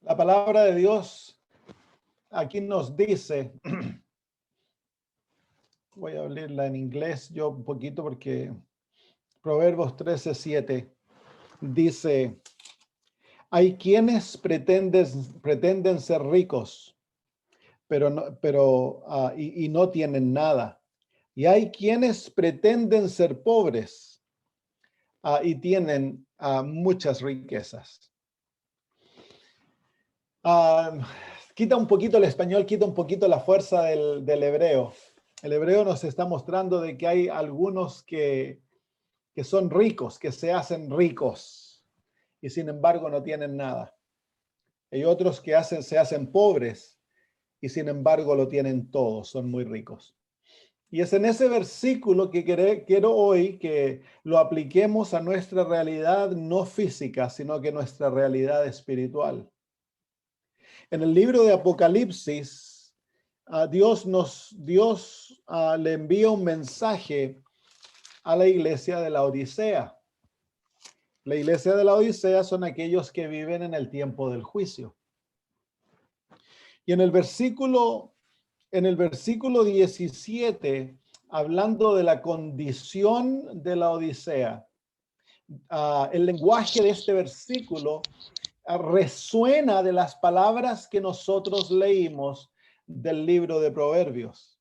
La palabra de Dios aquí nos dice, voy a abrirla en inglés yo un poquito porque Proverbios 13:7 dice, hay quienes pretenden ser ricos, y no tienen nada. Y hay quienes pretenden ser pobres y tienen muchas riquezas. Quita un poquito el español, quita un poquito la fuerza del hebreo. El hebreo nos está mostrando de que hay algunos que son ricos, que se hacen ricos y sin embargo no tienen nada. Hay otros que se hacen pobres y sin embargo lo tienen todo, son muy ricos. Y es en ese versículo que quiero hoy que lo apliquemos a nuestra realidad no física, sino que nuestra realidad espiritual. En el libro de Apocalipsis, Dios le envía un mensaje a la iglesia de la Odisea. La iglesia de la Odisea son aquellos que viven en el tiempo del juicio. Y en el versículo 17, hablando de la condición de la Odisea, el lenguaje de este versículo resuena de las palabras que nosotros leímos del libro de Proverbios.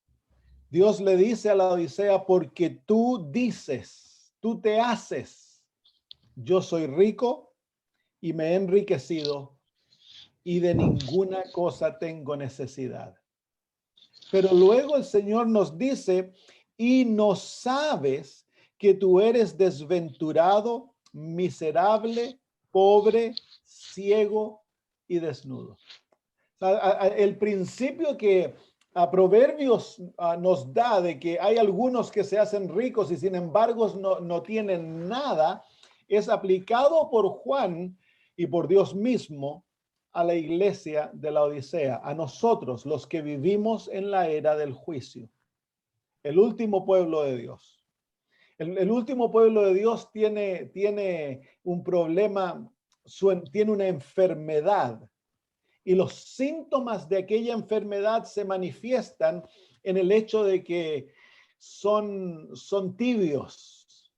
Dios le dice a la Odisea, porque tú dices, tú te haces, yo soy rico y me he enriquecido y de ninguna cosa tengo necesidad. Pero luego el Señor nos dice, y no sabes que tú eres desventurado, miserable, pobre, ciego y desnudo. El principio que a Proverbios nos da de que hay algunos que se hacen ricos y sin embargo no tienen nada, es aplicado por Juan y por Dios mismo a la iglesia de la Odisea, a nosotros, los que vivimos en la era del juicio, el último pueblo de Dios. El último pueblo de Dios tiene un problema, tiene una enfermedad. Y los síntomas de aquella enfermedad se manifiestan en el hecho de que son tibios.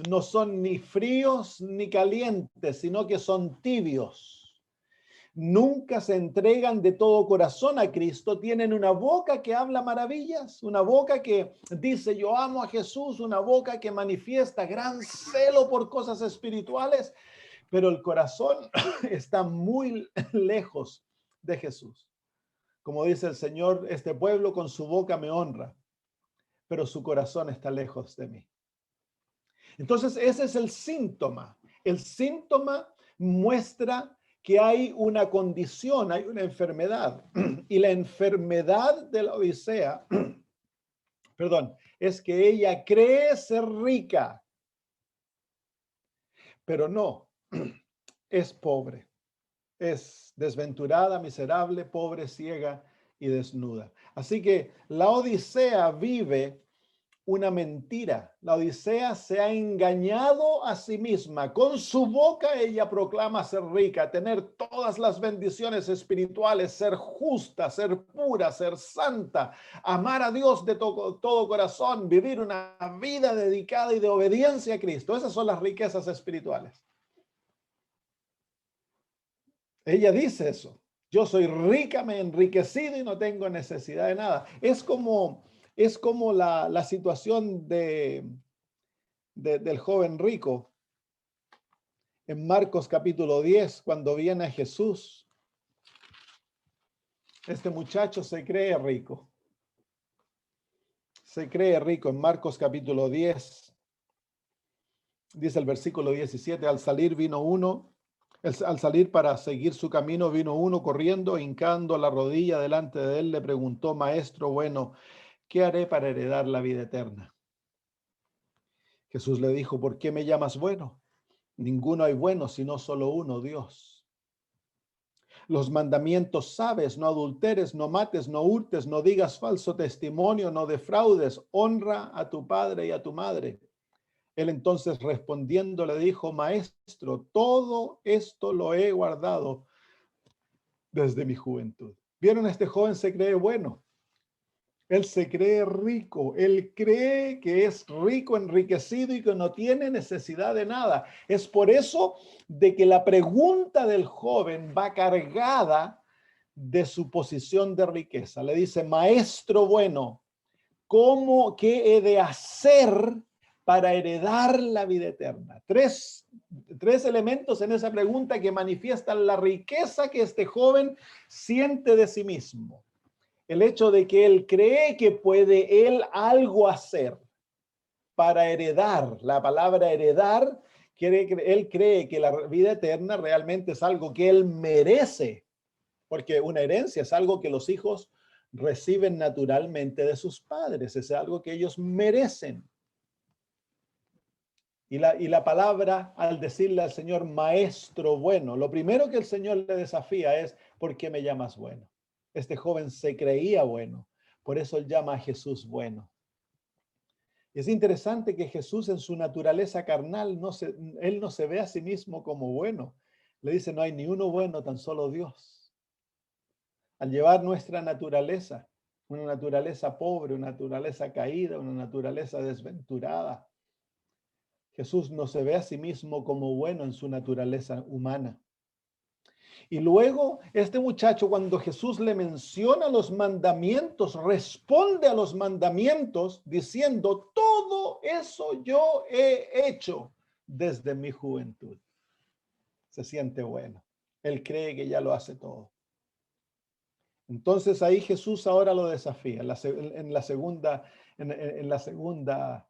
No son ni fríos ni calientes, sino que son tibios. Nunca se entregan de todo corazón a Cristo. Tienen una boca que habla maravillas, una boca que dice yo amo a Jesús, una boca que manifiesta gran celo por cosas espirituales, pero el corazón está muy lejos de Jesús. Como dice el Señor, este pueblo con su boca me honra, pero su corazón está lejos de mí. Entonces ese es el síntoma. El síntoma muestra que hay una condición, hay una enfermedad. Y la enfermedad de la Odisea, es que ella cree ser rica, pero no, es pobre, es desventurada, miserable, pobre, ciega y desnuda. Así que la Odisea vive una mentira. La Odisea se ha engañado a sí misma. Con su boca ella proclama ser rica, tener todas las bendiciones espirituales, ser justa, ser pura, ser santa, amar a Dios de todo corazón, vivir una vida dedicada y de obediencia a Cristo. Esas son las riquezas espirituales. Ella dice eso. Yo soy rica, me he enriquecido y no tengo necesidad de nada. Es como la situación del joven rico en Marcos capítulo 10, cuando viene a Jesús. Este muchacho se cree rico. Se cree rico en Marcos capítulo 10. Dice el versículo 17, al salir para seguir su camino, vino uno corriendo, hincando la rodilla delante de él, le preguntó, Maestro bueno, ¿qué haré para heredar la vida eterna? Jesús le dijo, ¿por qué me llamas bueno? Ninguno hay bueno, sino solo uno, Dios. Los mandamientos sabes, no adulteres, no mates, no hurtes, no digas falso testimonio, no defraudes, honra a tu padre y a tu madre. Él entonces respondiendo le dijo, maestro, todo esto lo he guardado desde mi juventud. ¿Vieron? Este joven se cree bueno. Él se cree rico, él cree que es rico, enriquecido y que no tiene necesidad de nada. Es por eso de que la pregunta del joven va cargada de su posición de riqueza. Le dice, maestro bueno, ¿qué he de hacer para heredar la vida eterna? Tres elementos en esa pregunta que manifiestan la riqueza que este joven siente de sí mismo. El hecho de que él cree que puede él algo hacer para heredar. La palabra heredar, él cree que la vida eterna realmente es algo que él merece, porque una herencia es algo que los hijos reciben naturalmente de sus padres, es algo que ellos merecen. Y la palabra, al decirle al Señor, maestro bueno, lo primero que el Señor le desafía es, ¿por qué me llamas bueno? Este joven se creía bueno, por eso él llama a Jesús bueno. Y es interesante que Jesús en su naturaleza carnal, él no se ve a sí mismo como bueno. Le dice, no hay ni uno bueno, tan solo Dios. Al llevar nuestra naturaleza, una naturaleza pobre, una naturaleza caída, una naturaleza desventurada, Jesús no se ve a sí mismo como bueno en su naturaleza humana. Y luego este muchacho, cuando Jesús le menciona los mandamientos, responde a los mandamientos diciendo, todo eso yo he hecho desde mi juventud. Se siente bueno. Él cree que ya lo hace todo. Entonces ahí Jesús ahora lo desafía. En la segunda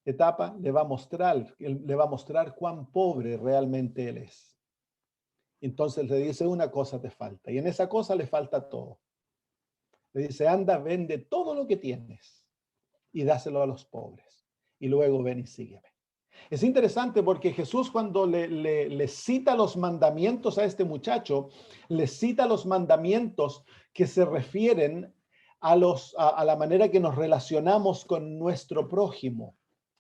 etapa le va a mostrar cuán pobre realmente él es. Entonces le dice, una cosa te falta, y en esa cosa le falta todo. Le dice, anda, vende todo lo que tienes y dáselo a los pobres, y luego ven y sígueme. Es interesante porque Jesús, cuando le cita los mandamientos a este muchacho, le cita los mandamientos que se refieren a la manera que nos relacionamos con nuestro prójimo,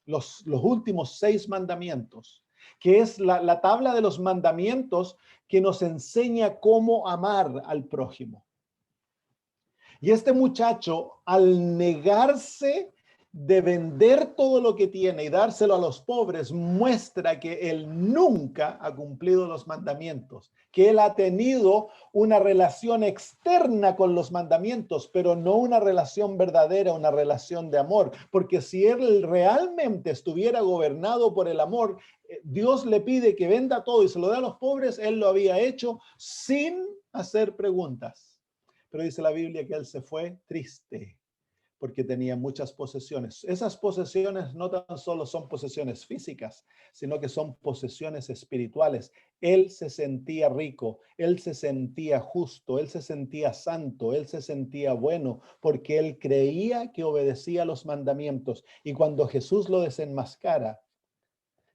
los últimos 6 mandamientos, que es la tabla de los mandamientos que nos enseña cómo amar al prójimo. Y este muchacho, al negarse de vender todo lo que tiene y dárselo a los pobres, muestra que él nunca ha cumplido los mandamientos, que él ha tenido una relación externa con los mandamientos, pero no una relación verdadera, una relación de amor, porque si él realmente estuviera gobernado por el amor, Dios le pide que venda todo y se lo dé a los pobres, él lo había hecho sin hacer preguntas. Pero dice la Biblia que él se fue triste porque tenía muchas posesiones. Esas posesiones no tan solo son posesiones físicas, sino que son posesiones espirituales. Él se sentía rico, él se sentía justo, él se sentía santo, él se sentía bueno, porque él creía que obedecía los mandamientos. Y cuando Jesús lo desenmascara,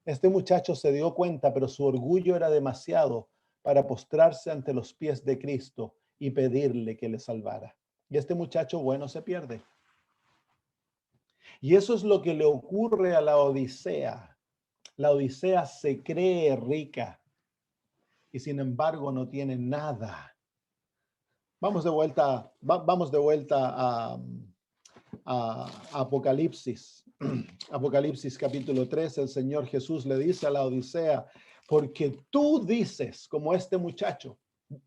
este muchacho se dio cuenta, pero su orgullo era demasiado para postrarse ante los pies de Cristo y pedirle que le salvara. Y este muchacho bueno se pierde. Y eso es lo que le ocurre a la Odisea. La Odisea se cree rica y sin embargo no tiene nada. Vamos de vuelta a Apocalipsis. Apocalipsis capítulo 3, el Señor Jesús le dice a la Odisea, porque tú dices, como este muchacho,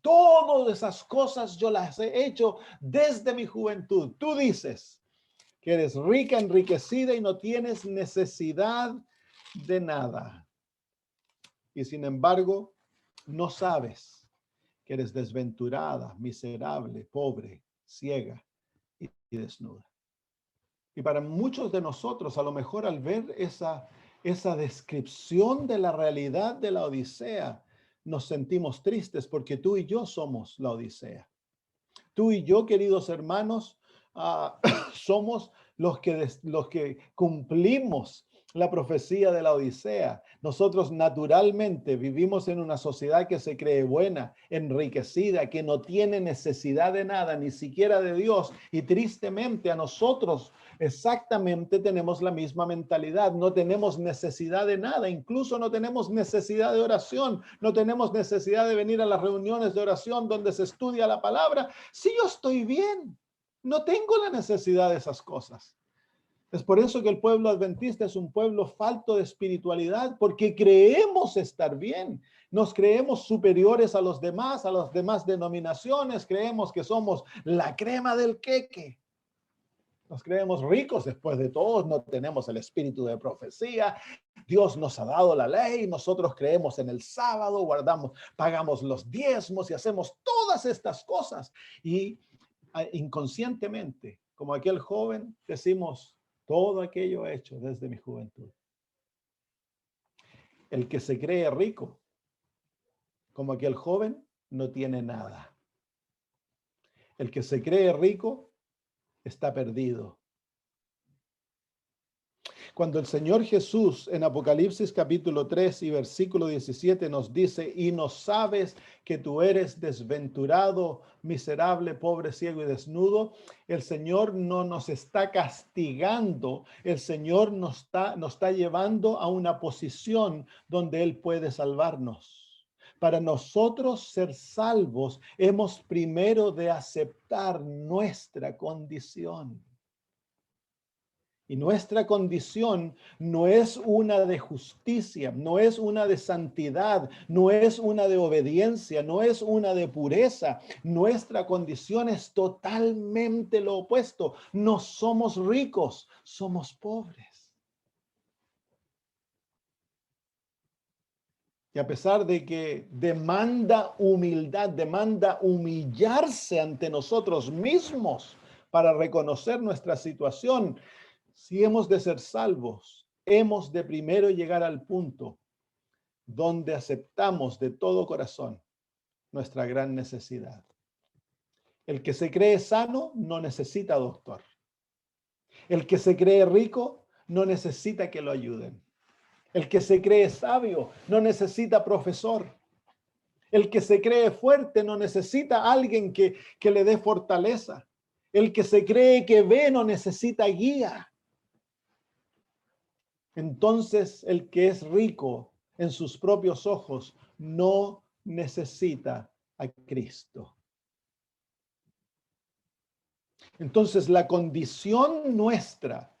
todas esas cosas yo las he hecho desde mi juventud. Tú dices que eres rica, enriquecida y no tienes necesidad de nada. Y sin embargo, no sabes que eres desventurada, miserable, pobre, ciega y desnuda. Y para muchos de nosotros, a lo mejor al ver esa descripción de la realidad de la Odisea, nos sentimos tristes porque tú y yo somos la Odisea. Tú y yo, queridos hermanos, somos los que cumplimos la profecía de la Odisea. Nosotros naturalmente vivimos en una sociedad que se cree buena, enriquecida, que no tiene necesidad de nada, ni siquiera de Dios. Y tristemente a nosotros exactamente tenemos la misma mentalidad. No tenemos necesidad de nada, incluso no tenemos necesidad de oración, no tenemos necesidad de venir a las reuniones de oración donde se estudia la palabra. Si yo estoy bien, no tengo la necesidad de esas cosas. Es por eso que el pueblo adventista es un pueblo falto de espiritualidad, porque creemos estar bien. Nos creemos superiores a las demás denominaciones. Creemos que somos la crema del queque. Nos creemos ricos después de todo. No tenemos el espíritu de profecía. Dios nos ha dado la ley. Nosotros creemos en el sábado, pagamos los diezmos y hacemos todas estas cosas. Y inconscientemente, como aquel joven, decimos: todo aquello hecho desde mi juventud. El que se cree rico, como aquel joven, no tiene nada. El que se cree rico está perdido. Cuando el Señor Jesús en Apocalipsis capítulo 3 y versículo 17 nos dice: y no sabes que tú eres desventurado, miserable, pobre, ciego y desnudo, el Señor no nos está castigando, el Señor nos está llevando a una posición donde Él puede salvarnos. Para nosotros ser salvos, hemos primero de aceptar nuestra condición. Y nuestra condición no es una de justicia, no es una de santidad, no es una de obediencia, no es una de pureza. Nuestra condición es totalmente lo opuesto. No somos ricos, somos pobres. Y a pesar de que demanda humildad, demanda humillarse ante nosotros mismos para reconocer nuestra situación, si hemos de ser salvos, hemos de primero llegar al punto donde aceptamos de todo corazón nuestra gran necesidad. El que se cree sano no necesita doctor. El que se cree rico no necesita que lo ayuden. El que se cree sabio no necesita profesor. El que se cree fuerte no necesita a alguien que le dé fortaleza. El que se cree que ve no necesita guía. Entonces, el que es rico en sus propios ojos no necesita a Cristo. Entonces, la condición nuestra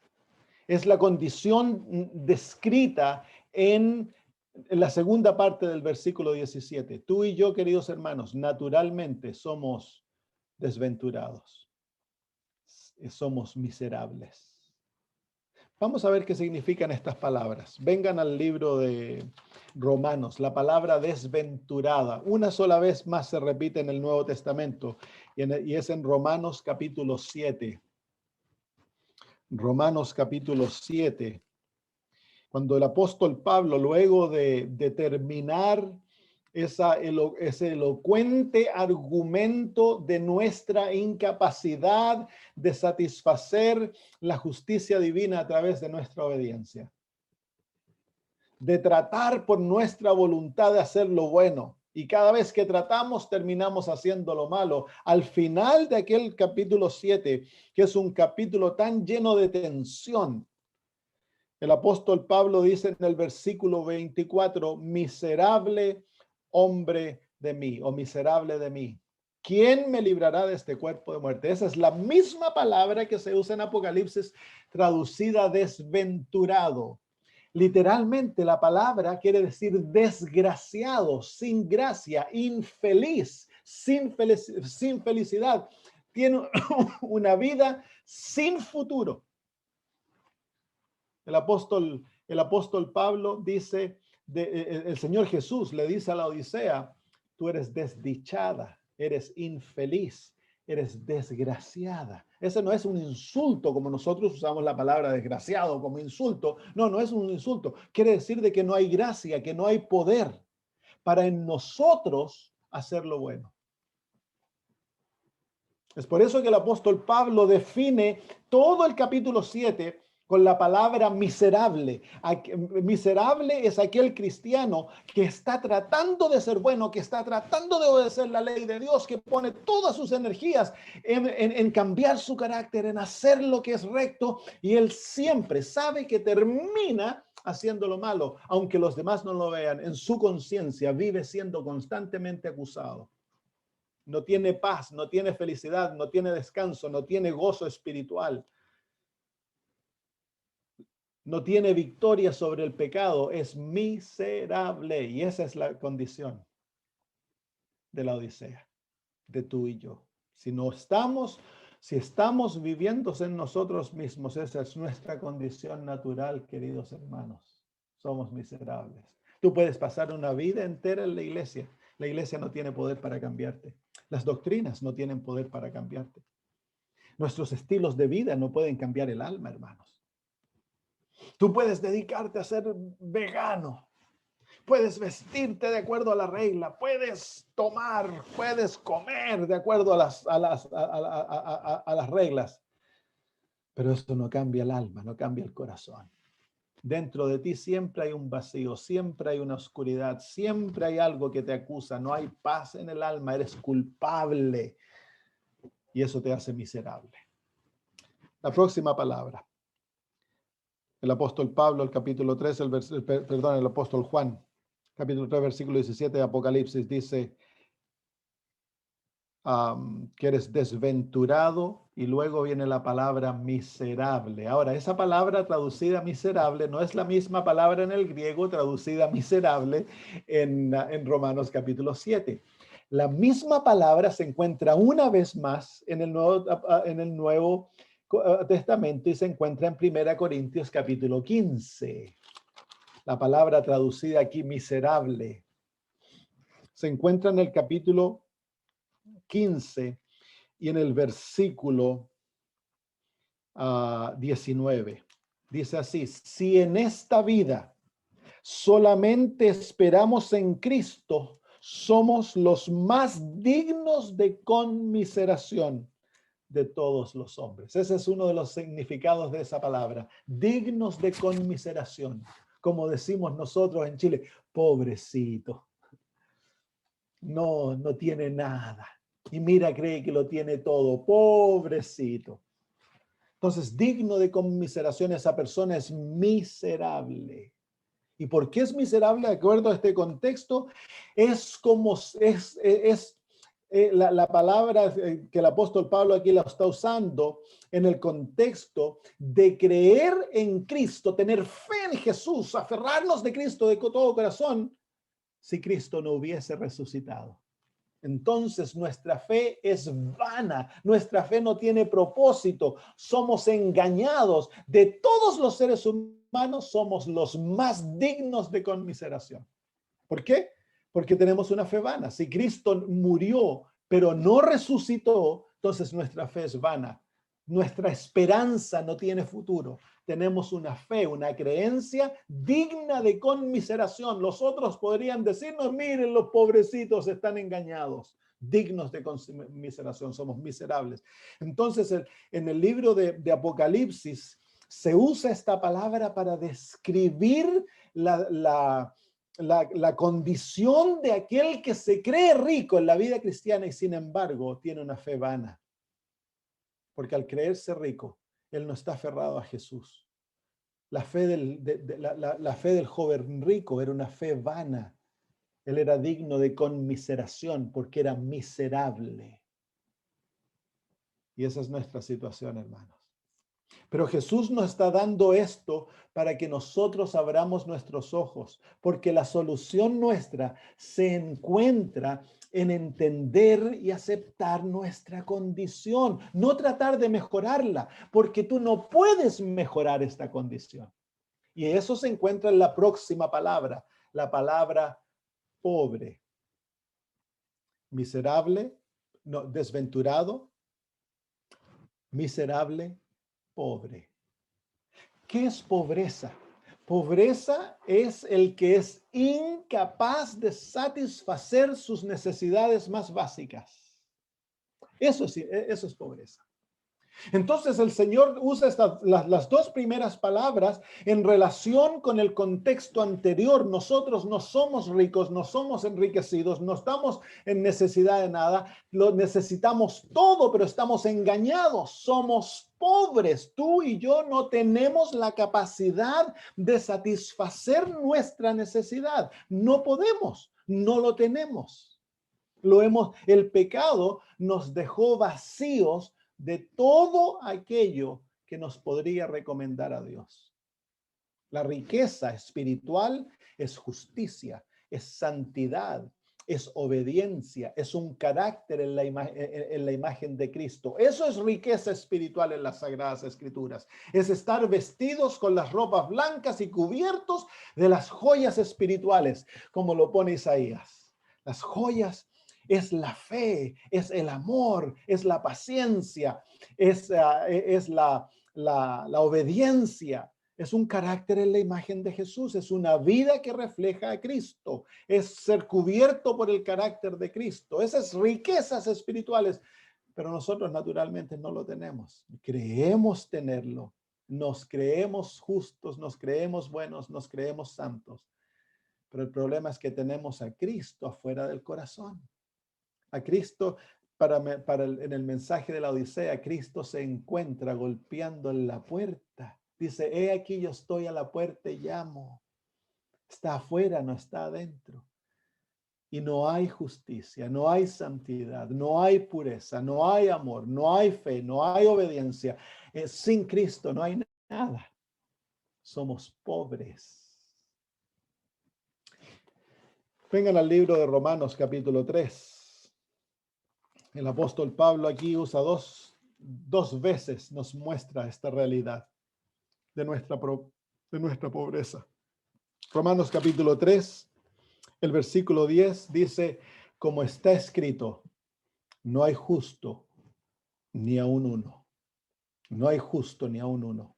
es la condición descrita en la segunda parte del versículo 17. Tú y yo, queridos hermanos, naturalmente somos desventurados. Somos miserables. Vamos a ver qué significan estas palabras. Vengan al libro de Romanos. La palabra desventurada, una sola vez más se repite en el Nuevo Testamento y es en Romanos capítulo 7. Romanos capítulo 7. Cuando el apóstol Pablo, luego de terminar ese elocuente argumento de nuestra incapacidad de satisfacer la justicia divina a través de nuestra obediencia, de tratar por nuestra voluntad de hacer lo bueno, y cada vez que tratamos terminamos haciendo lo malo. Al final de aquel capítulo 7, que es un capítulo tan lleno de tensión, el apóstol Pablo dice en el versículo 24: miserable hombre de mí, o miserable de mí, ¿quién me librará de este cuerpo de muerte? Esa es la misma palabra que se usa en Apocalipsis, traducida desventurado. Literalmente la palabra quiere decir desgraciado, sin gracia, infeliz, sin felicidad. Tiene una vida sin futuro. El apóstol Pablo dice, el Señor Jesús le dice a la Odisea: tú eres desdichada, eres infeliz, eres desgraciada. Ese no es un insulto como nosotros usamos la palabra desgraciado como insulto. No, no es un insulto. Quiere decir de que no hay gracia, que no hay poder para en nosotros hacer lo bueno. Es por eso que el apóstol Pablo define todo el capítulo 7 con la palabra miserable. Miserable es aquel cristiano que está tratando de ser bueno, que está tratando de obedecer la ley de Dios, que pone todas sus energías en cambiar su carácter, en hacer lo que es recto, y él siempre sabe que termina haciendo lo malo, aunque los demás no lo vean. En su conciencia vive siendo constantemente acusado. No tiene paz, no tiene felicidad, no tiene descanso, no tiene gozo espiritual. No tiene victoria sobre el pecado, es miserable. Y esa es la condición de la Odisea, de tú y yo. Si estamos viviendo en nosotros mismos, esa es nuestra condición natural, queridos hermanos. Somos miserables. Tú puedes pasar una vida entera en la iglesia. La iglesia no tiene poder para cambiarte. Las doctrinas no tienen poder para cambiarte. Nuestros estilos de vida no pueden cambiar el alma, hermanos. Tú puedes dedicarte a ser vegano, puedes vestirte de acuerdo a la regla, puedes tomar, puedes comer de acuerdo a las reglas, pero eso no cambia el alma, no cambia el corazón. Dentro de ti siempre hay un vacío, siempre hay una oscuridad, siempre hay algo que te acusa, no hay paz en el alma, eres culpable y eso te hace miserable. La próxima palabra. El apóstol Pablo, el capítulo 3, el apóstol Juan, capítulo 3, versículo 17 de Apocalipsis, dice que eres desventurado, y luego viene la palabra miserable. Ahora, esa palabra traducida miserable no es la misma palabra en el griego traducida miserable en Romanos capítulo 7. La misma palabra se encuentra una vez más en el Nuevo Testamento y se encuentra en 1 Corintios capítulo 15. La palabra traducida aquí miserable se encuentra en el capítulo 15 y en el versículo 19. Dice así: si en esta vida solamente esperamos en Cristo, somos los más dignos de conmiseración de todos los hombres. Ese es uno de los significados de esa palabra, dignos de conmiseración. Como decimos nosotros en Chile, pobrecito, no tiene nada. Y mira, cree que lo tiene todo, pobrecito. Entonces, digno de conmiseración, esa persona es miserable. ¿Y por qué es miserable? De acuerdo a este contexto, es como la palabra que el apóstol Pablo aquí la está usando en el contexto de creer en Cristo, tener fe en Jesús, aferrarnos de Cristo de todo corazón, si Cristo no hubiese resucitado. Entonces nuestra fe es vana, nuestra fe no tiene propósito, somos engañados. De todos los seres humanos somos los más dignos de conmiseración. ¿Por qué? Porque tenemos una fe vana. Si Cristo murió pero no resucitó, entonces nuestra fe es vana. Nuestra esperanza no tiene futuro. Tenemos una fe, una creencia digna de conmiseración. Los otros podrían decirnos: miren, los pobrecitos están engañados. Dignos de conmiseración, somos miserables. Entonces, en el libro de Apocalipsis se usa esta palabra para describir la condición de aquel que se cree rico en la vida cristiana y sin embargo tiene una fe vana. Porque al creerse rico, él no está aferrado a Jesús. La fe del joven rico era una fe vana. Él era digno de conmiseración porque era miserable. Y esa es nuestra situación, hermanos. Pero Jesús nos está dando esto para que nosotros abramos nuestros ojos, porque la solución nuestra se encuentra en entender y aceptar nuestra condición, no tratar de mejorarla, porque tú no puedes mejorar esta condición. Y eso se encuentra en la próxima palabra, la palabra pobre, miserable, no, desventurado, miserable, pobre. ¿Qué es pobreza? Pobreza es el que es incapaz de satisfacer sus necesidades más básicas. Eso es pobreza. Entonces el Señor usa las dos primeras palabras en relación con el contexto anterior. Nosotros no somos ricos, no somos enriquecidos, no estamos en necesidad de nada. Lo necesitamos todo, pero estamos engañados. Somos pobres. Tú y yo no tenemos la capacidad de satisfacer nuestra necesidad. No podemos, no lo tenemos. El pecado nos dejó vacíos de todo aquello que nos podría recomendar a Dios. La riqueza espiritual es justicia, es santidad, es obediencia, es un carácter en la imagen de Cristo. Eso es riqueza espiritual en las Sagradas Escrituras. Es estar vestidos con las ropas blancas y cubiertos de las joyas espirituales, como lo pone Isaías. Las joyas es la fe, es el amor, es la paciencia, es la obediencia. Es un carácter en la imagen de Jesús, es una vida que refleja a Cristo, es ser cubierto por el carácter de Cristo. Esas riquezas espirituales, pero nosotros naturalmente no lo tenemos. Creemos tenerlo, nos creemos justos, nos creemos buenos, nos creemos santos. Pero el problema es que tenemos a Cristo afuera del corazón. A Cristo, en el mensaje de la Odisea, Cristo se encuentra golpeando en la puerta. Dice, he aquí yo estoy a la puerta y llamo. Está afuera, no está adentro. Y no hay justicia, no hay santidad, no hay pureza, no hay amor, no hay fe, no hay obediencia. Sin Cristo no hay nada. Somos pobres. Vengan al libro de Romanos capítulo 3. El apóstol Pablo aquí usa dos veces, nos muestra esta realidad de nuestra pobreza. Romanos capítulo 3, el versículo 10 dice, como está escrito, no hay justo ni aun uno. No hay justo ni aun uno.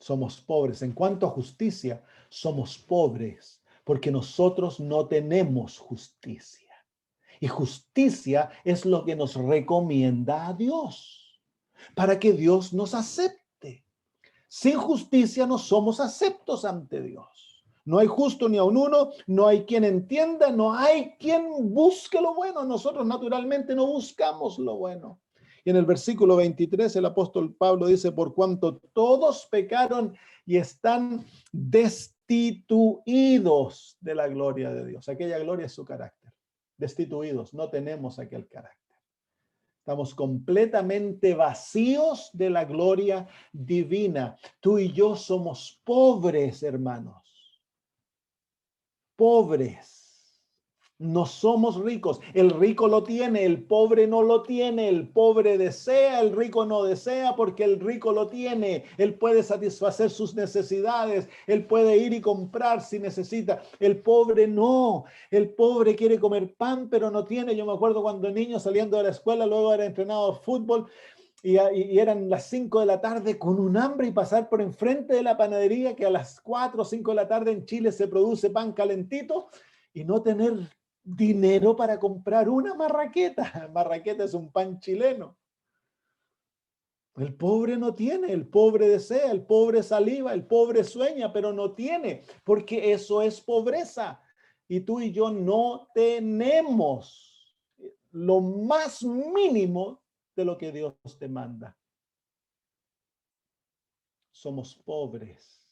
Somos pobres. En cuanto a justicia, somos pobres porque nosotros no tenemos justicia. Y justicia es lo que nos recomienda a Dios, para que Dios nos acepte. Sin justicia no somos aceptos ante Dios. No hay justo ni aun uno, no hay quien entienda, no hay quien busque lo bueno. Nosotros naturalmente no buscamos lo bueno. Y en el versículo 23 el apóstol Pablo dice, por cuanto todos pecaron y están destituidos de la gloria de Dios. Aquella gloria es su carácter. Destituidos, no tenemos aquel carácter. Estamos completamente vacíos de la gloria divina. Tú y yo somos pobres, hermanos. Pobres. No somos ricos. El rico lo tiene, el pobre no lo tiene. El pobre desea, el rico no desea porque el rico lo tiene. Él puede satisfacer sus necesidades. Él puede ir y comprar si necesita. El pobre no. El pobre quiere comer pan, pero no tiene. Yo me acuerdo cuando niño saliendo de la escuela, luego era entrenado fútbol y eran las 5 de la tarde con un hambre y pasar por enfrente de la panadería que a las 4 o 5 de la tarde en Chile se produce pan calentito y no tener dinero para comprar una marraqueta. Marraqueta es un pan chileno. El pobre no tiene, el pobre desea, el pobre saliva, el pobre sueña, pero no tiene, porque eso es pobreza. Y tú y yo no tenemos lo más mínimo de lo que Dios te manda. Somos pobres,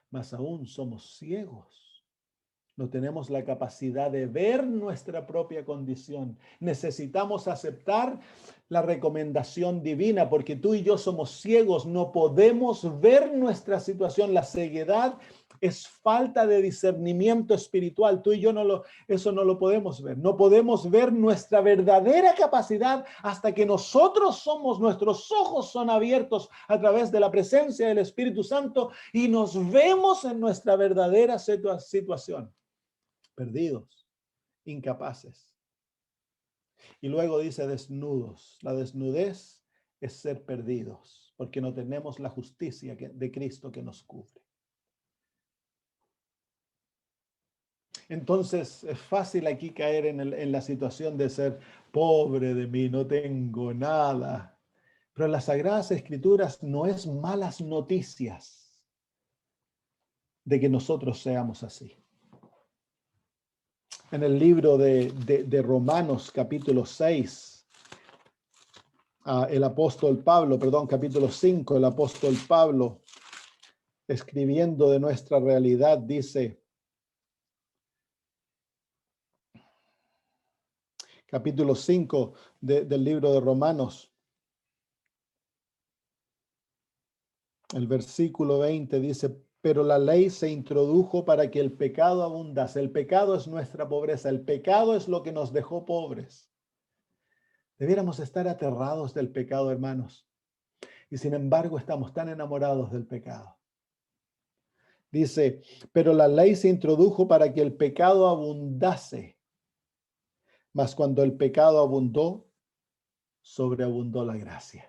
más aún somos ciegos. No tenemos la capacidad de ver nuestra propia condición. Necesitamos aceptar la recomendación divina porque tú y yo somos ciegos, no podemos ver nuestra situación. La ceguedad es falta de discernimiento espiritual. Tú y yo eso no lo podemos ver. No podemos ver nuestra verdadera capacidad hasta que nuestros ojos son abiertos a través de la presencia del Espíritu Santo y nos vemos en nuestra verdadera situación. Perdidos, incapaces. Y luego dice desnudos. La desnudez es ser perdidos, porque no tenemos la justicia de Cristo que nos cubre. Entonces es fácil aquí caer en la situación de ser pobre de mí, no tengo nada. Pero en las Sagradas Escrituras no es malas noticias de que nosotros seamos así. En el libro de Romanos, capítulo 6, el apóstol Pablo, perdón, capítulo 5, el apóstol Pablo, escribiendo de nuestra realidad, dice, capítulo 5 del libro de Romanos, el versículo 20 dice, pero la ley se introdujo para que el pecado abundase. El pecado es nuestra pobreza, el pecado es lo que nos dejó pobres. Debiéramos estar aterrados del pecado, hermanos, y sin embargo estamos tan enamorados del pecado. Dice, pero la ley se introdujo para que el pecado abundase, mas cuando el pecado abundó, sobreabundó la gracia.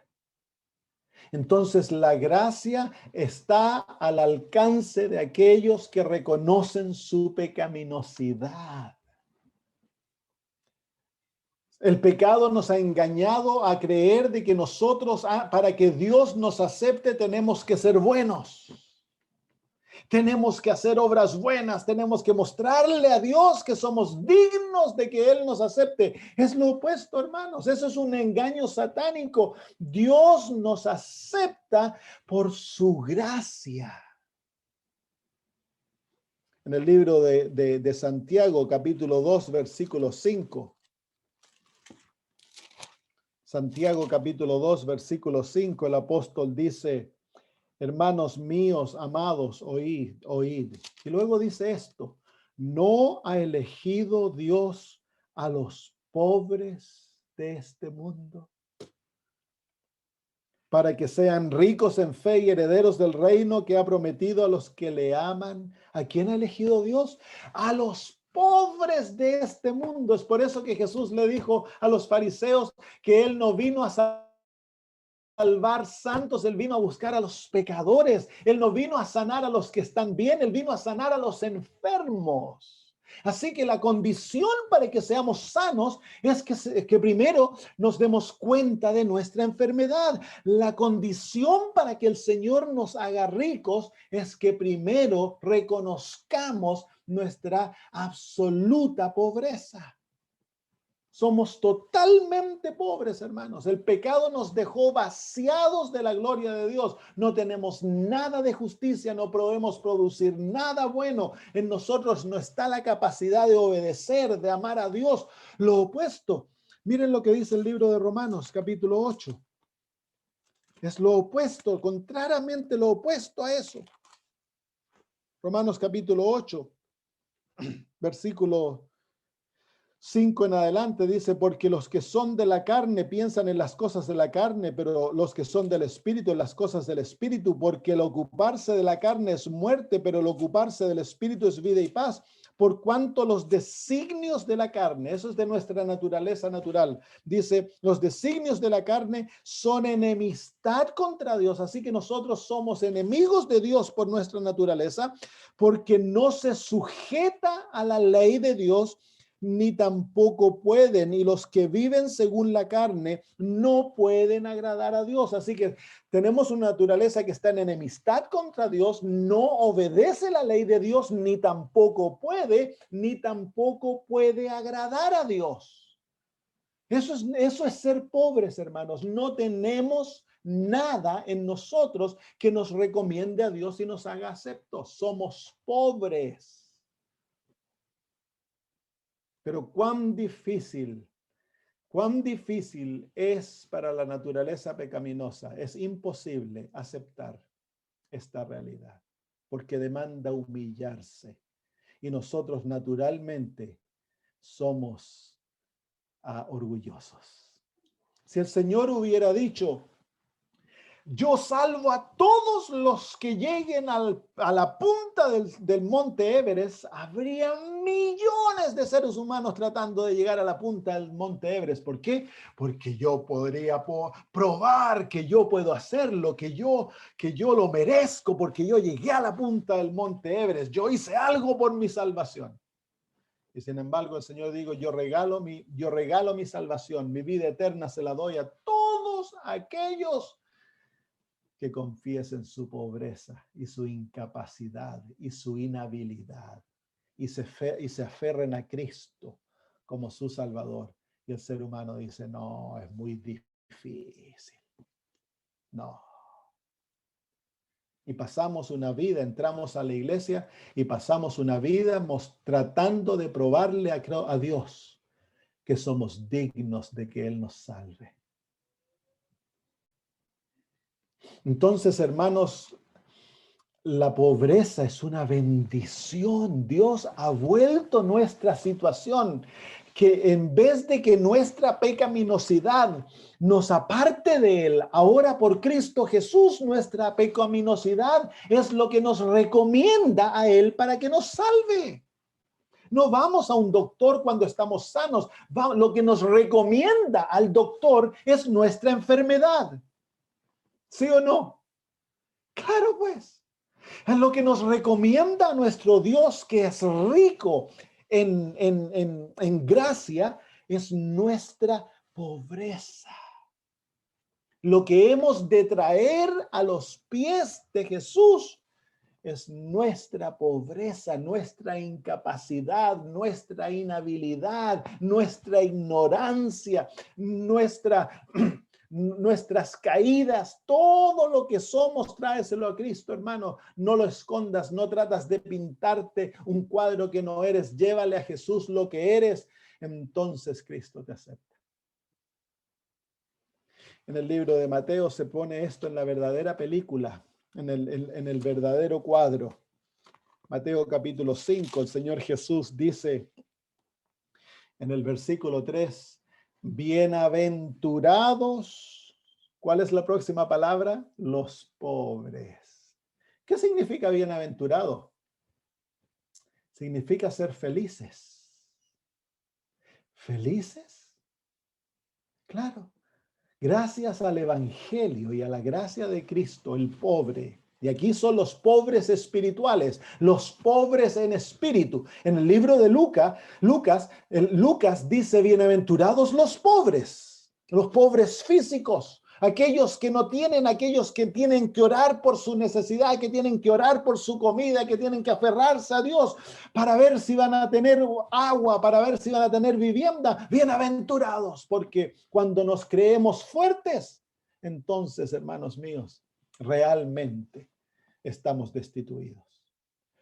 Entonces la gracia está al alcance de aquellos que reconocen su pecaminosidad. El pecado nos ha engañado a creer de que nosotros, para que Dios nos acepte, tenemos que ser buenos. Tenemos que hacer obras buenas, tenemos que mostrarle a Dios que somos dignos de que Él nos acepte. Es lo opuesto, hermanos, eso es un engaño satánico. Dios nos acepta por su gracia. En el libro de Santiago, capítulo 2, versículo 5. Santiago, capítulo 2, versículo 5, el apóstol dice, hermanos míos, amados, oíd, oíd. Y luego dice esto, ¿no ha elegido Dios a los pobres de este mundo para que sean ricos en fe y herederos del reino que ha prometido a los que le aman? ¿A quién ha elegido Dios? A los pobres de este mundo. Es por eso que Jesús le dijo a los fariseos que Él no vino a salvar santos, Él vino a buscar a los pecadores. Él no vino a sanar a los que están bien, Él vino a sanar a los enfermos. Así que la condición para que seamos sanos es que primero nos demos cuenta de nuestra enfermedad. La condición para que el Señor nos haga ricos es que primero reconozcamos nuestra absoluta pobreza. Somos totalmente pobres, hermanos. El pecado nos dejó vaciados de la gloria de Dios. No tenemos nada de justicia, no podemos producir nada bueno. En nosotros no está la capacidad de obedecer, de amar a Dios. Lo opuesto. Miren lo que dice el libro de Romanos, capítulo 8. Es lo opuesto, contrariamente lo opuesto a eso. Romanos capítulo 8, versículo 5 en adelante dice, porque los que son de la carne piensan en las cosas de la carne, pero los que son del espíritu en las cosas del espíritu, porque el ocuparse de la carne es muerte, pero el ocuparse del espíritu es vida y paz. Por cuanto los designios de la carne, eso es de nuestra naturaleza natural, dice, los designios de la carne son enemistad contra Dios, así que nosotros somos enemigos de Dios por nuestra naturaleza, porque no se sujeta a la ley de Dios, ni tampoco pueden, y los que viven según la carne no pueden agradar a Dios. Así que tenemos una naturaleza que está en enemistad contra Dios, no obedece la ley de Dios, ni tampoco puede agradar a Dios. Eso es ser pobres, hermanos. No tenemos nada en nosotros que nos recomiende a Dios y nos haga aceptos. Somos pobres. Pero cuán difícil es para la naturaleza pecaminosa. Es imposible aceptar esta realidad porque demanda humillarse. Y nosotros naturalmente somos orgullosos. Si el Señor hubiera dicho, yo salvo a todos los que lleguen a la punta del monte Everest, habría millones de seres humanos tratando de llegar a la punta del monte Everest. ¿Por qué? Porque yo podría probar que yo puedo hacerlo, que yo lo merezco, porque yo llegué a la punta del monte Everest. Yo hice algo por mi salvación. Y sin embargo, el Señor dijo, yo regalo mi salvación, mi vida eterna se la doy a todos a aquellos que confiesen su pobreza y su incapacidad y su inhabilidad y se aferren a Cristo como su Salvador. Y el ser humano dice, no, es muy difícil. No. Y pasamos una vida, entramos a la iglesia y pasamos una vida tratando de probarle a Dios que somos dignos de que Él nos salve. Entonces, hermanos, la pobreza es una bendición. Dios ha vuelto nuestra situación, que en vez de que nuestra pecaminosidad nos aparte de Él, ahora por Cristo Jesús, nuestra pecaminosidad es lo que nos recomienda a Él para que nos salve. No vamos a un doctor cuando estamos sanos. Lo que nos recomienda al doctor es nuestra enfermedad. ¿Sí o no? Claro, pues. Es lo que nos recomienda nuestro Dios, que es rico en gracia, es nuestra pobreza. Lo que hemos de traer a los pies de Jesús es nuestra pobreza, nuestra incapacidad, nuestra inhabilidad, nuestra ignorancia, nuestras caídas, todo lo que somos, tráeselo a Cristo, hermano. No lo escondas, no tratas de pintarte un cuadro que no eres. Llévale a Jesús lo que eres, entonces Cristo te acepta. En el libro de Mateo se pone esto en la verdadera película, en el verdadero cuadro. Mateo capítulo 5, el Señor Jesús dice en el versículo 3, bienaventurados, ¿cuál es la próxima palabra? Los pobres. ¿Qué significa bienaventurado? Significa ser felices. ¿Felices? Claro. Gracias al Evangelio y a la gracia de Cristo, el pobre, y aquí son los pobres espirituales, los pobres en espíritu. En el libro de Lucas dice, bienaventurados los pobres físicos, aquellos que no tienen, aquellos que tienen que orar por su necesidad, que tienen que orar por su comida, que tienen que aferrarse a Dios para ver si van a tener agua, para ver si van a tener vivienda. Bienaventurados, porque cuando nos creemos fuertes, entonces, hermanos míos, realmente estamos destituidos.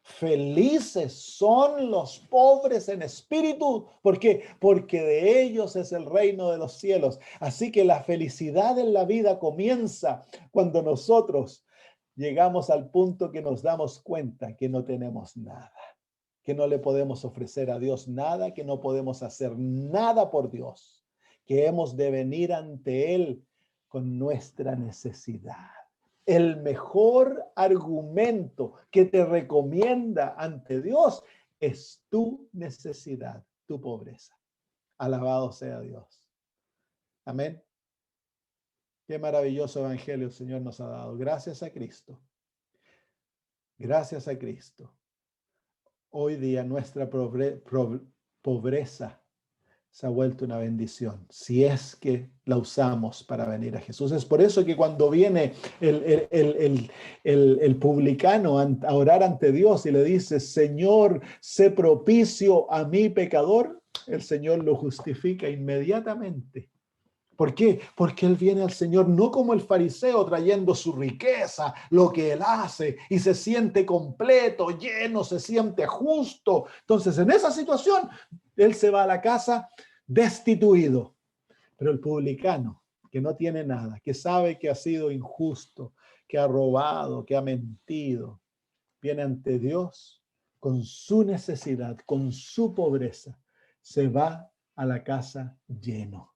Felices son los pobres en espíritu. ¿Por qué? Porque de ellos es el reino de los cielos. Así que la felicidad en la vida comienza cuando nosotros llegamos al punto que nos damos cuenta que no tenemos nada, que no le podemos ofrecer a Dios nada, que no podemos hacer nada por Dios, que hemos de venir ante Él con nuestra necesidad. El mejor argumento que te recomienda ante Dios es tu necesidad, tu pobreza. Alabado sea Dios. Amén. Qué maravilloso evangelio el Señor nos ha dado. Gracias a Cristo. Gracias a Cristo. Hoy día nuestra pobreza se ha vuelto una bendición, si es que la usamos para venir a Jesús. Es por eso que cuando viene el publicano a orar ante Dios y le dice, Señor, sé propicio a mi pecador, el Señor lo justifica inmediatamente. ¿Por qué? Porque él viene al Señor no como el fariseo trayendo su riqueza, lo que él hace, y se siente completo, lleno, se siente justo. Entonces, en esa situación, él se va a la casa destituido. Pero el publicano, que no tiene nada, que sabe que ha sido injusto, que ha robado, que ha mentido, viene ante Dios con su necesidad, con su pobreza, se va a la casa lleno.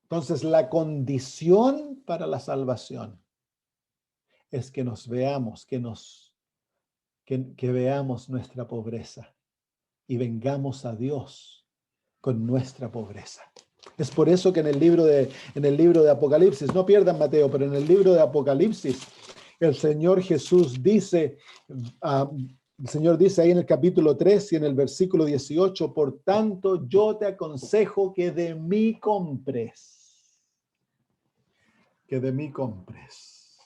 Entonces, la condición para la salvación es que nos veamos, que veamos nuestra pobreza y vengamos a Dios con nuestra pobreza. Es por eso que en el libro de Apocalipsis, no pierdan Mateo, pero en el libro de Apocalipsis, el Señor Jesús dice, el Señor dice ahí en el capítulo 3 y en el versículo 18, por tanto, yo te aconsejo que de mí compres que de mí compres.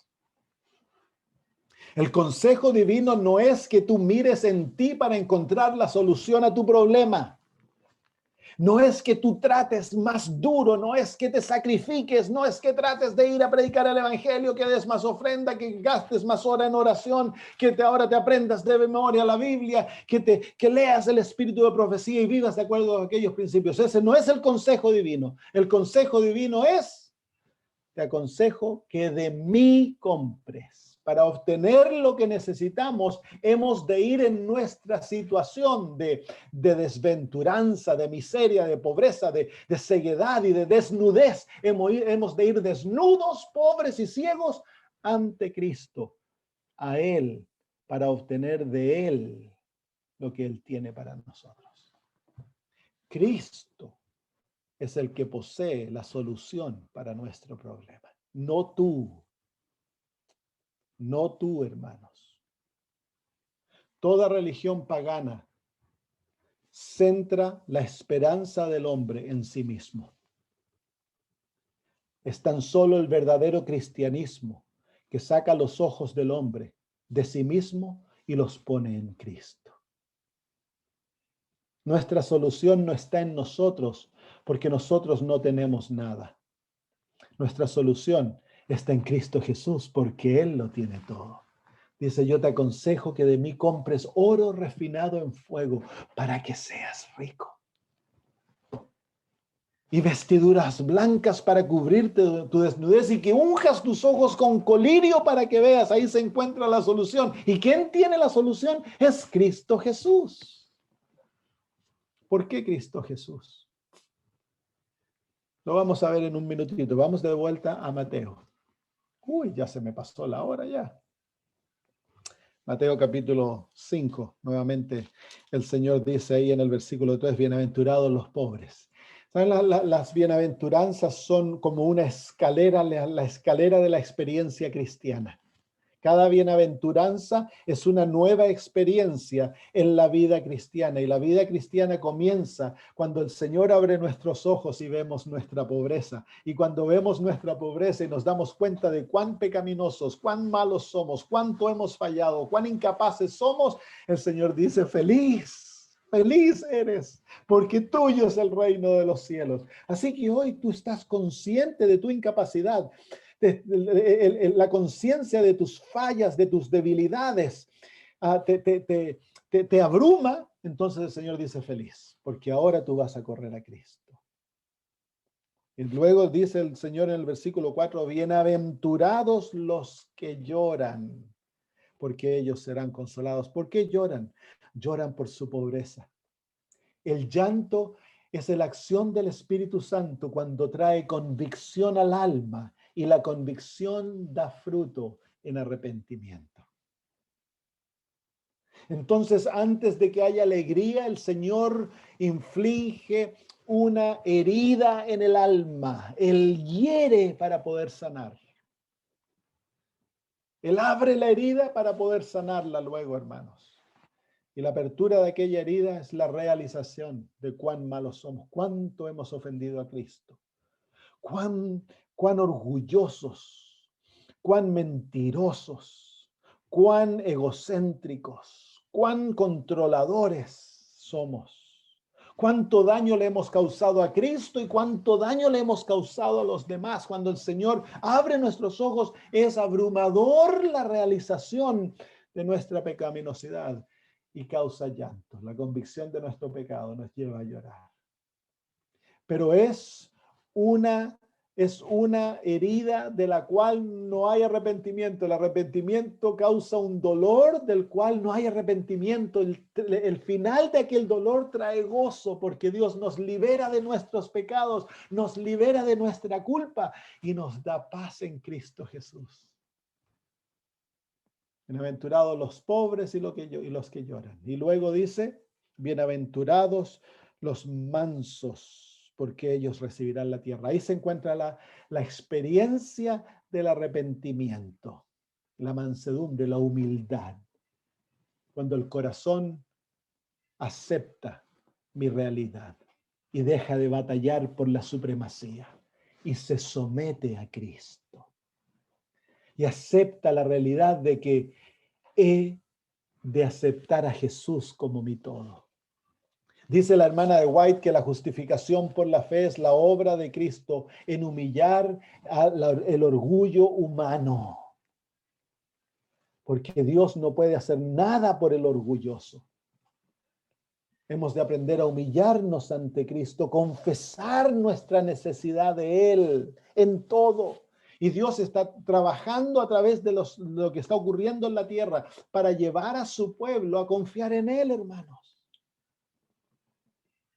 El consejo divino no es que tú mires en ti para encontrar la solución a tu problema. No es que tú trates más duro, no es que te sacrifiques, no es que trates de ir a predicar el evangelio, que des más ofrenda, que gastes más hora en oración, que ahora te aprendas de memoria la Biblia, que leas el espíritu de profecía y vivas de acuerdo a aquellos principios. Ese no es el consejo divino. El consejo divino es: te aconsejo que de mí compres. Para obtener lo que necesitamos, hemos de ir en nuestra situación de desventuranza, de miseria, de pobreza, de ceguedad y de desnudez. Hemos de ir desnudos, pobres y ciegos ante Cristo, a Él, para obtener de Él lo que Él tiene para nosotros. Cristo es el que posee la solución para nuestro problema. No tú, hermanos. Toda religión pagana centra la esperanza del hombre en sí mismo. Es tan solo el verdadero cristianismo que saca los ojos del hombre de sí mismo y los pone en Cristo. Nuestra solución no está en nosotros, porque nosotros no tenemos nada. Nuestra solución está en Cristo Jesús, porque Él lo tiene todo. Dice: yo te aconsejo que de mí compres oro refinado en fuego para que seas rico, y vestiduras blancas para cubrirte tu desnudez, y que unjas tus ojos con colirio para que veas. Ahí se encuentra la solución. ¿Y quién tiene la solución? Es Cristo Jesús. ¿Por qué Cristo Jesús? Lo vamos a ver en un minutito. Vamos de vuelta a Mateo. Ya se me pasó la hora ya. Mateo capítulo 5, nuevamente el Señor dice ahí en el versículo 3, bienaventurados los pobres. ¿Saben? Las bienaventuranzas son como una escalera, la escalera de la experiencia cristiana. Cada bienaventuranza es una nueva experiencia en la vida cristiana, y la vida cristiana comienza cuando el Señor abre nuestros ojos y vemos nuestra pobreza. Y cuando vemos nuestra pobreza y nos damos cuenta de cuán pecaminosos, cuán malos somos, cuánto hemos fallado, cuán incapaces somos, el Señor dice: feliz eres, porque tuyo es el reino de los cielos. Así que hoy tú estás consciente de tu incapacidad, la conciencia de tus fallas, de tus debilidades, te abruma. Entonces el Señor dice: feliz, porque ahora tú vas a correr a Cristo. Y luego dice el Señor en el versículo 4, bienaventurados los que lloran, porque ellos serán consolados. ¿Por qué lloran? Lloran por su pobreza. El llanto es la acción del Espíritu Santo cuando trae convicción al alma, y la convicción da fruto en arrepentimiento. Entonces, antes de que haya alegría, el Señor inflige una herida en el alma. Él hiere para poder sanar. Él abre la herida para poder sanarla luego, hermanos. Y la apertura de aquella herida es la realización de cuán malos somos, cuánto hemos ofendido a Cristo, cuán orgullosos, cuán mentirosos, cuán egocéntricos, cuán controladores somos, cuánto daño le hemos causado a Cristo y cuánto daño le hemos causado a los demás. Cuando el Señor abre nuestros ojos, es abrumador la realización de nuestra pecaminosidad y causa llanto. La convicción de nuestro pecado nos lleva a llorar. Pero es una herida de la cual no hay arrepentimiento. El arrepentimiento causa un dolor del cual no hay arrepentimiento. El final de aquel dolor trae gozo, porque Dios nos libera de nuestros pecados, nos libera de nuestra culpa y nos da paz en Cristo Jesús. Bienaventurados los pobres y los que lloran. Y luego dice: bienaventurados los mansos, porque ellos recibirán la tierra. Ahí se encuentra la experiencia del arrepentimiento, la mansedumbre, la humildad. Cuando el corazón acepta mi realidad y deja de batallar por la supremacía y se somete a Cristo. y acepta la realidad de que he de aceptar a Jesús como mi todo. Dice la hermana de White que la justificación por la fe es la obra de Cristo en humillar el orgullo humano. Porque Dios no puede hacer nada por el orgulloso. Hemos de aprender a humillarnos ante Cristo, confesar nuestra necesidad de Él en todo. Y Dios está trabajando a través de lo que está ocurriendo en la tierra para llevar a su pueblo a confiar en Él, hermanos.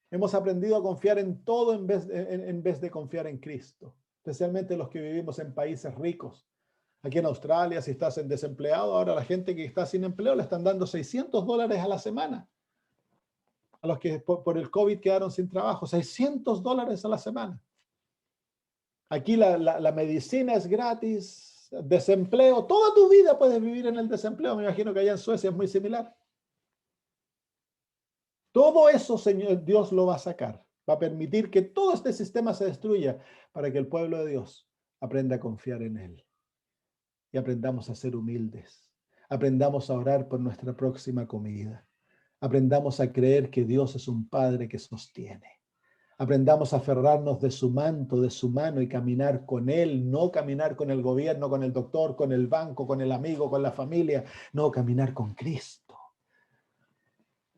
Hemos aprendido a confiar en todo en vez de confiar en Cristo, especialmente los que vivimos en países ricos. Aquí en Australia, si estás en desempleado, ahora la gente que está sin empleo le están dando $600 a la semana. A los que por el COVID quedaron sin trabajo, $600 a la semana. Aquí la medicina es gratis, desempleo, toda tu vida puedes vivir en el desempleo. Me imagino que allá en Suecia es muy similar. Todo eso, Señor, Dios lo va a sacar. Va a permitir que todo este sistema se destruya para que el pueblo de Dios aprenda a confiar en Él. Y aprendamos a ser humildes. Aprendamos a orar por nuestra próxima comida. Aprendamos a creer que Dios es un Padre que sostiene. Aprendamos a aferrarnos de su manto, de su mano y caminar con Él, no caminar con el gobierno, con el doctor, con el banco, con el amigo, con la familia, no, caminar con Cristo.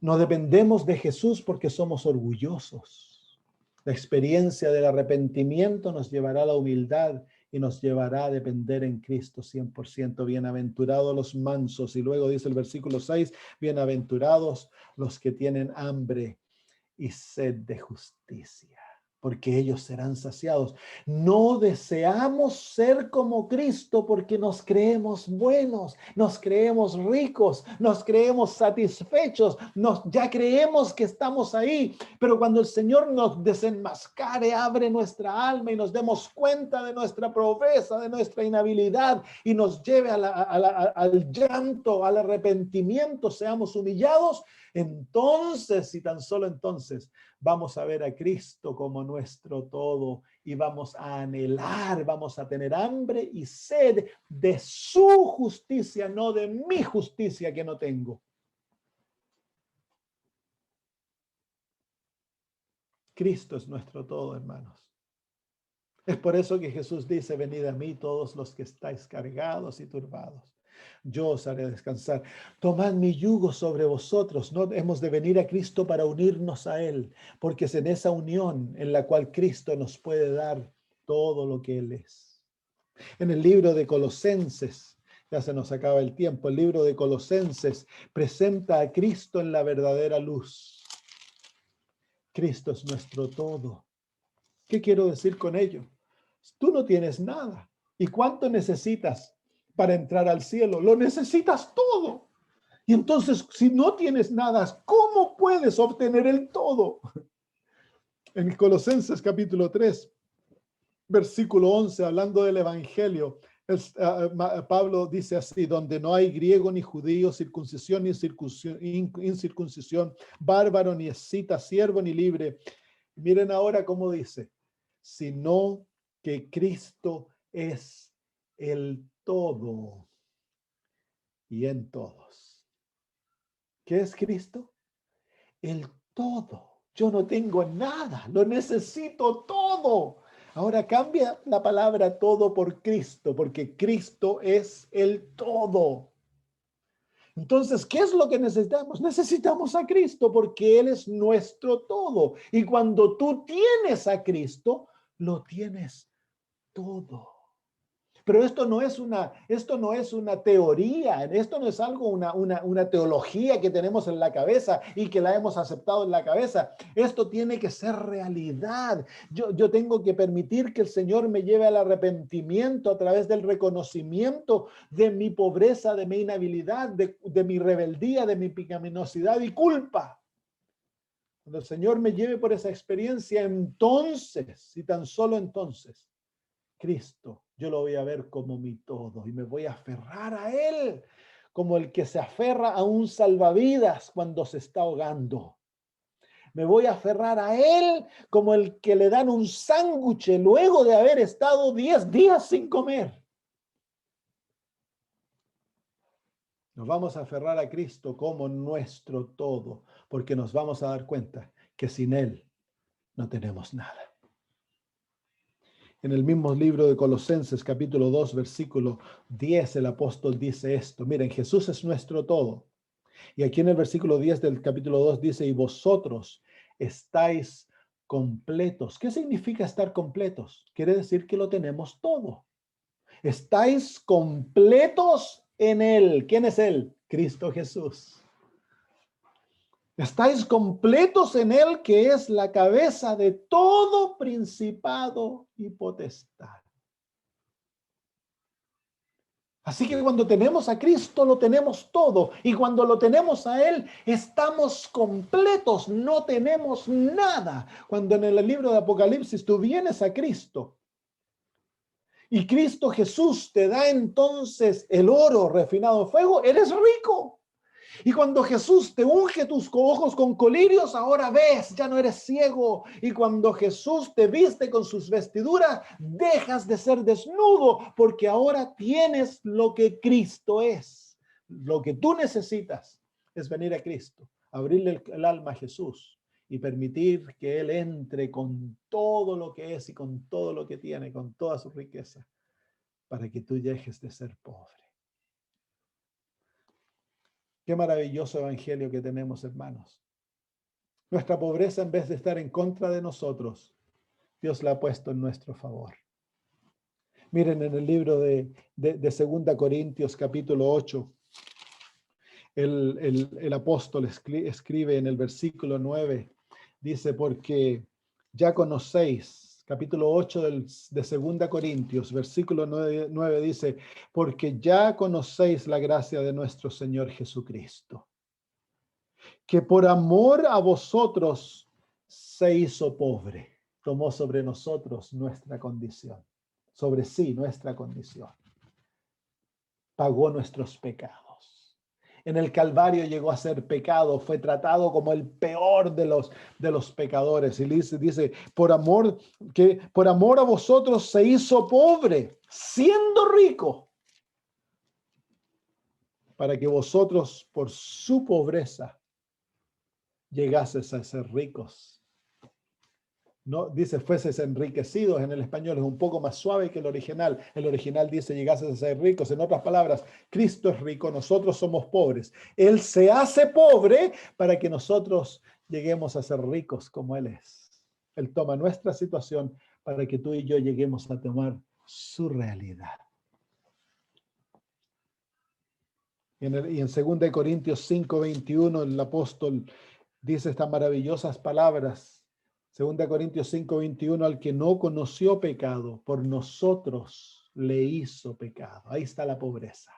No dependemos de Jesús porque somos orgullosos. La experiencia del arrepentimiento nos llevará a la humildad y nos llevará a depender en Cristo 100%. Bienaventurados los mansos. Y luego dice el versículo 6, bienaventurados los que tienen hambre y sed de justicia, porque ellos serán saciados. No deseamos ser como Cristo porque nos creemos buenos, nos creemos ricos, nos creemos satisfechos, ya creemos que estamos ahí, pero cuando el Señor nos desenmascare, abre nuestra alma y nos demos cuenta de nuestra pobreza, de nuestra inhabilidad y nos lleve al llanto, al arrepentimiento, seamos humillados, entonces y tan solo entonces vamos a ver a Cristo como nuestro todo y vamos a anhelar, vamos a tener hambre y sed de su justicia, no de mi justicia que no tengo. Cristo es nuestro todo, hermanos. Es por eso que Jesús dice, venid a mí todos los que estáis cargados y turbados. Yo os haré descansar. Tomad mi yugo sobre vosotros. No hemos de venir a Cristo para unirnos a Él, porque es en esa unión en la cual Cristo nos puede dar todo lo que Él es. En el libro de Colosenses, ya se nos acaba el tiempo, el libro de Colosenses presenta a Cristo en la verdadera luz. Cristo es nuestro todo. ¿Qué quiero decir con ello? Tú no tienes nada. ¿Y cuánto necesitas para entrar al cielo? Lo necesitas todo. Y entonces, si no tienes nada, ¿cómo puedes obtener el todo? En Colosenses capítulo 3, versículo 11, hablando del evangelio, Pablo dice así, donde no hay griego ni judío, circuncisión ni incircuncisión, bárbaro ni escita, siervo ni libre. Miren ahora cómo dice, sino que Cristo es el todo y en todos. ¿Qué es Cristo? El todo. Yo no tengo nada, lo necesito todo. Ahora cambia la palabra todo por Cristo, porque Cristo es el todo. Entonces, ¿qué es lo que necesitamos? Necesitamos a Cristo porque Él es nuestro todo. Y cuando tú tienes a Cristo, lo tienes todo. Pero esto no es una teoría, esto no es algo, una teología que tenemos en la cabeza y que la hemos aceptado en la cabeza. Esto tiene que ser realidad. Yo tengo que permitir que el Señor me lleve al arrepentimiento a través del reconocimiento de mi pobreza, de mi inhabilidad, de mi rebeldía, de mi pecaminosidad y culpa. Cuando el Señor me lleve por esa experiencia, entonces, y tan solo entonces, Cristo, yo lo voy a ver como mi todo y me voy a aferrar a Él como el que se aferra a un salvavidas cuando se está ahogando. Me voy a aferrar a Él como el que le dan un sándwich luego de haber estado 10 días sin comer. Nos vamos a aferrar a Cristo como nuestro todo, porque nos vamos a dar cuenta que sin Él no tenemos nada. En el mismo libro de Colosenses, capítulo 2, versículo 10, el apóstol dice esto. Miren, Jesús es nuestro todo. Y aquí en el versículo 10 del capítulo 2 dice, y vosotros estáis completos. ¿Qué significa estar completos? Quiere decir que lo tenemos todo. Estáis completos en Él. ¿Quién es Él? Cristo Jesús. Estáis completos en Él, que es la cabeza de todo principado y potestad. Así que cuando tenemos a Cristo, lo tenemos todo. Y cuando lo tenemos a Él, estamos completos, no tenemos nada. Cuando en el libro de Apocalipsis tú vienes a Cristo y Cristo Jesús te da entonces el oro refinado en fuego, eres rico. Y cuando Jesús te unge tus ojos con colirios, ahora ves, ya no eres ciego. Y cuando Jesús te viste con sus vestiduras, dejas de ser desnudo, porque ahora tienes lo que Cristo es. Lo que tú necesitas es venir a Cristo, abrirle el alma a Jesús y permitir que Él entre con todo lo que es y con todo lo que tiene, con toda su riqueza, para que tú dejes de ser pobre. Qué maravilloso evangelio que tenemos, hermanos. Nuestra pobreza, en vez de estar en contra de nosotros, Dios la ha puesto en nuestro favor. Miren en el libro de 2 Corintios capítulo 8, el apóstol escribe en el versículo 9, dice, porque ya conocéis, capítulo 8 de 2 Corintios, versículo 9 dice, porque ya conocéis la gracia de nuestro Señor Jesucristo, que por amor a vosotros se hizo pobre, tomó sobre nosotros nuestra condición, sobre sí nuestra condición, pagó nuestros pecados. En el Calvario llegó a ser pecado, fue tratado como el peor de los pecadores. Y dice, por amor a vosotros se hizo pobre, siendo rico, para que vosotros por su pobreza llegases a ser ricos. No dice fueses enriquecidos, en el español es un poco más suave que el original. El original dice llegases a ser ricos. En otras palabras, Cristo es rico, nosotros somos pobres. Él se hace pobre para que nosotros lleguemos a ser ricos como Él es. Él toma nuestra situación para que tú y yo lleguemos a tomar su realidad. Y en 2 Corintios 5:21 el apóstol dice estas maravillosas palabras. 2 Corintios 5:21, al que no conoció pecado, por nosotros le hizo pecado. Ahí está la pobreza.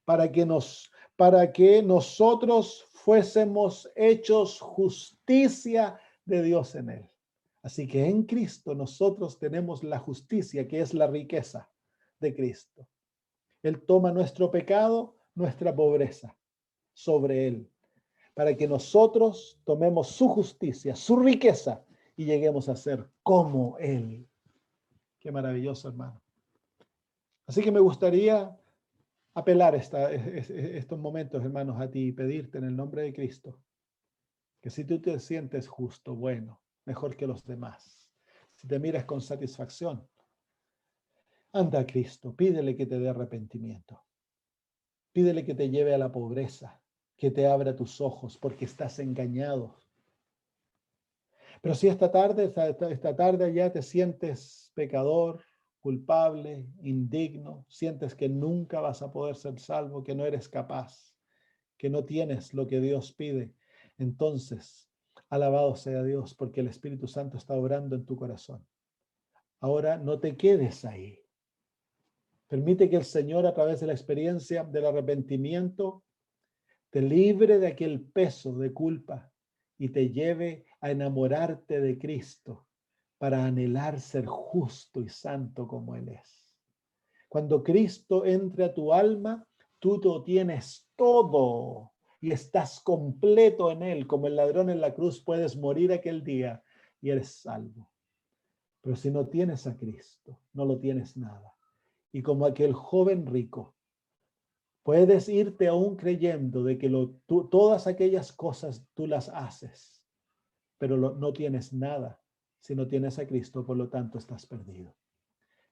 Para que nosotros fuésemos hechos justicia de Dios en él. Así que en Cristo nosotros tenemos la justicia, que es la riqueza de Cristo. Él toma nuestro pecado, nuestra pobreza sobre él, para que nosotros tomemos su justicia, su riqueza, y lleguemos a ser como Él. Qué maravilloso, hermano. Así que me gustaría apelar estos momentos, hermanos, a ti y pedirte en el nombre de Cristo, que si tú te sientes justo, bueno, mejor que los demás, si te miras con satisfacción, anda a Cristo, pídele que te dé arrepentimiento, pídele que te lleve a la pobreza, que te abra tus ojos, porque estás engañado. Pero si esta tarde ya te sientes pecador, culpable, indigno, sientes que nunca vas a poder ser salvo, que no eres capaz, que no tienes lo que Dios pide, entonces, alabado sea Dios, porque el Espíritu Santo está obrando en tu corazón. Ahora no te quedes ahí. Permite que el Señor, a través de la experiencia del arrepentimiento, te libre de aquel peso de culpa y te lleve a enamorarte de Cristo para anhelar ser justo y santo como Él es. Cuando Cristo entre a tu alma, tú lo tienes todo y estás completo en Él. Como el ladrón en la cruz, puedes morir aquel día y eres salvo. Pero si no tienes a Cristo, no lo tienes nada. Y como aquel joven rico, Puedes irte aún creyendo de que todas aquellas cosas tú las haces, pero no tienes nada. Si no tienes a Cristo, por lo tanto estás perdido.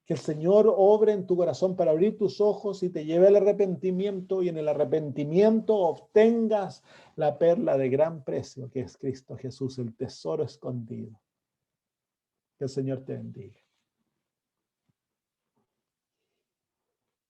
Que el Señor obre en tu corazón para abrir tus ojos y te lleve al arrepentimiento, y en el arrepentimiento obtengas la perla de gran precio que es Cristo Jesús, el tesoro escondido. Que el Señor te bendiga.